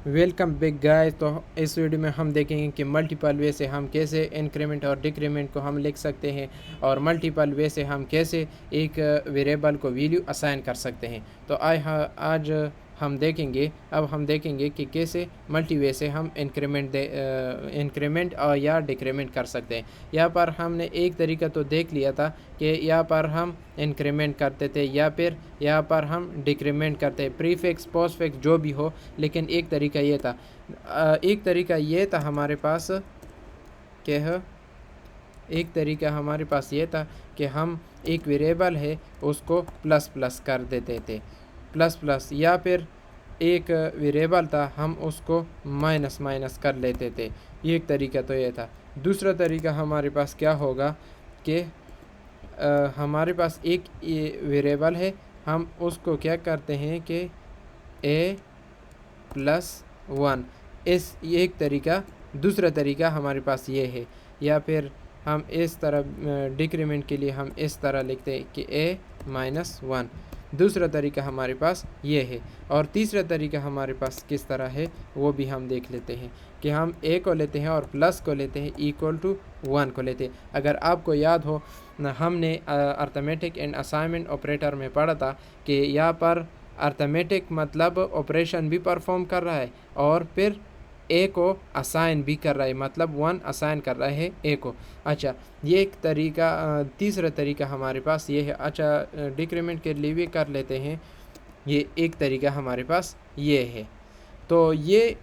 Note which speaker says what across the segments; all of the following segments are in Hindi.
Speaker 1: Welcome back guys. तो इस वीडियो में हम देखेंगे कि मल्टीपल वे से हम कैसे इंक्रीमेंट और डिक्रीमेंट को हम लिख सकते हैं और मल्टीपल वे से हम कैसे एक वेरिएबल को वैल्यू असाइन कर सकते हैं। तो आज हम देखेंगे कि कैसे मल्टी वे से हम इंक्रीमेंट और या डिक्रीमेंट कर सकते हैं। यहाँ पर हमने एक तरीका तो देख लिया था कि यहाँ पर हम इंक्रीमेंट करते थे या फिर यहाँ पर हम डिक्रीमेंट करते हैं, प्रीफिक्स पोस्टफिक्स जो भी हो। लेकिन एक तरीका हमारे पास ये था कि हम एक वेरिएबल है उसको प्लस प्लस कर देते थे, प्लस प्लस, या फिर एक वेरिएबल था हम उसको माइनस माइनस कर लेते थे। ये एक तरीका तो ये था। दूसरा तरीका हमारे पास क्या होगा कि हमारे पास एक वेरिएबल है, हम उसको क्या करते हैं कि a+1, इस एक तरीका। दूसरा तरीका हमारे पास ये है, या फिर हम इस तरह डिक्रीमेंट के लिए हम इस तरह लिखते हैं कि a-1। दूसरा तरीका हमारे पास ये है। और तीसरा तरीका हमारे पास किस तरह है वो भी हम देख लेते हैं कि हम a को लेते हैं और प्लस को लेते हैं, इक्वल टू 1 को लेते हैं। अगर आपको याद हो, हमने अर्थमेटिक एंड असाइनमेंट ऑपरेटर में पढ़ा था कि यहाँ पर अर्थमेटिक मतलब ऑपरेशन भी परफॉर्म कर रहा है और फिर ए को असाइन भी कर रहा है, मतलब 1 असाइन कर रहा है ए को। अच्छा, ये एक तरीका। तीसरा तरीका हमारे पास ये है। अच्छा, डिक्रीमेंट के लिए भी कर लेते हैं। ये एक तरीका हमारे पास ये है। तो ये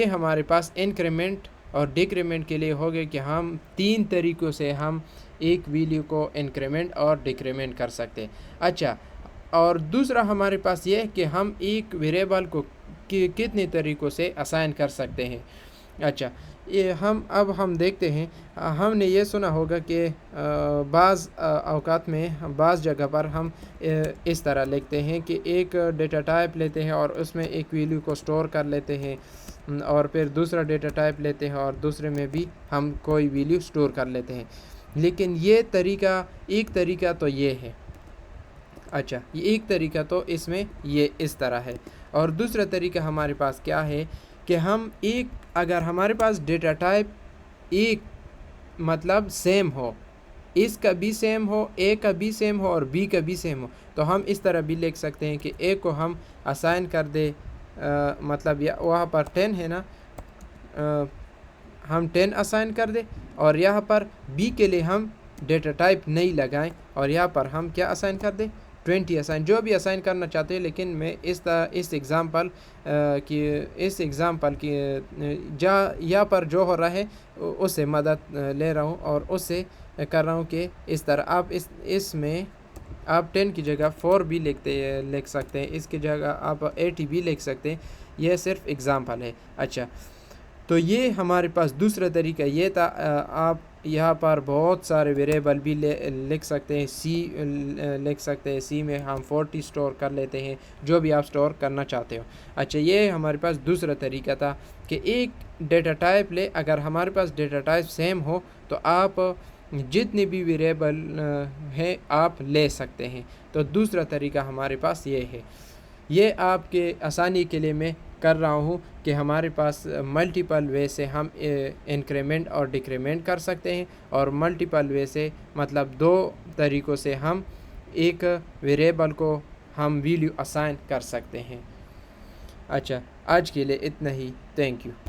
Speaker 1: हमारे पास इंक्रीमेंट और डिक्रीमेंट के लिए हो गए कि हम 3 तरीक़ों से हम एक वैल्यू को इंक्रीमेंट और डिक्रीमेंट कर सकते हैं। अच्छा, और दूसरा हमारे पास ये है कि हम एक वेरिएबल को कितने तरीक़ों से असाइन कर सकते हैं। अच्छा, ये हम देखते हैं। हमने ये सुना होगा कि बाज़ औक़ात में बाज़ जगह पर हम इस तरह लिखते हैं कि एक डेटा टाइप लेते हैं और उसमें एक वैल्यू को स्टोर कर लेते हैं, और फिर दूसरा डेटा टाइप लेते हैं और दूसरे में भी हम कोई वैल्यू स्टोर कर लेते हैं। लेकिन ये तरीका, एक तरीका तो ये है। अच्छा, ये एक तरीका तो इसमें ये इस तरह है। और दूसरा तरीका हमारे पास क्या है कि हम अगर हमारे पास डेटा टाइप एक मतलब सेम हो, इसका भी सेम हो, ए का भी सेम हो और बी का भी सेम हो, तो हम इस तरह भी लिख सकते हैं कि ए को हम असाइन कर दे, मतलब या वहाँ पर 10 है ना, हम 10 असाइन कर दे, और यहाँ पर बी के लिए हम डेटा टाइप नहीं लगाएं और यहाँ पर हम क्या असाइन कर दे, 20 असाइन, जो भी असाइन करना चाहते हैं। लेकिन मैं इस एग्ज़ाम्पल की यहाँ पर जो हो रहा है उससे मदद ले रहा हूँ और उससे कर रहा हूँ कि इस तरह आप इसमें आप 10 की जगह 4 भी लिख सकते हैं, इसकी जगह आप 80 भी लिख सकते हैं। यह सिर्फ एग्ज़ाम्पल है। अच्छा, तो ये हमारे पास दूसरा तरीका ये था। आप यहाँ पर बहुत सारे वेरिएबल भी लिख सकते हैं। सी लिख सकते हैं, सी में हम 40 स्टोर कर लेते हैं, जो भी आप स्टोर करना चाहते हो। अच्छा, ये हमारे पास दूसरा तरीका था कि एक डेटा टाइप ले, अगर हमारे पास डेटा टाइप सेम हो तो आप जितने भी वेरिएबल हैं आप ले सकते हैं। तो दूसरा तरीका हमारे पास ये है। ये आपके आसानी के लिए मैं कर रहा हूँ कि हमारे पास मल्टीपल वे से हम इंक्रीमेंट और डिक्रीमेंट कर सकते हैं, और मल्टीपल वे से मतलब 2 तरीक़ों से हम एक वेरिएबल को हम वैल्यू असाइन कर सकते हैं। अच्छा, आज के लिए इतना ही। Thank you.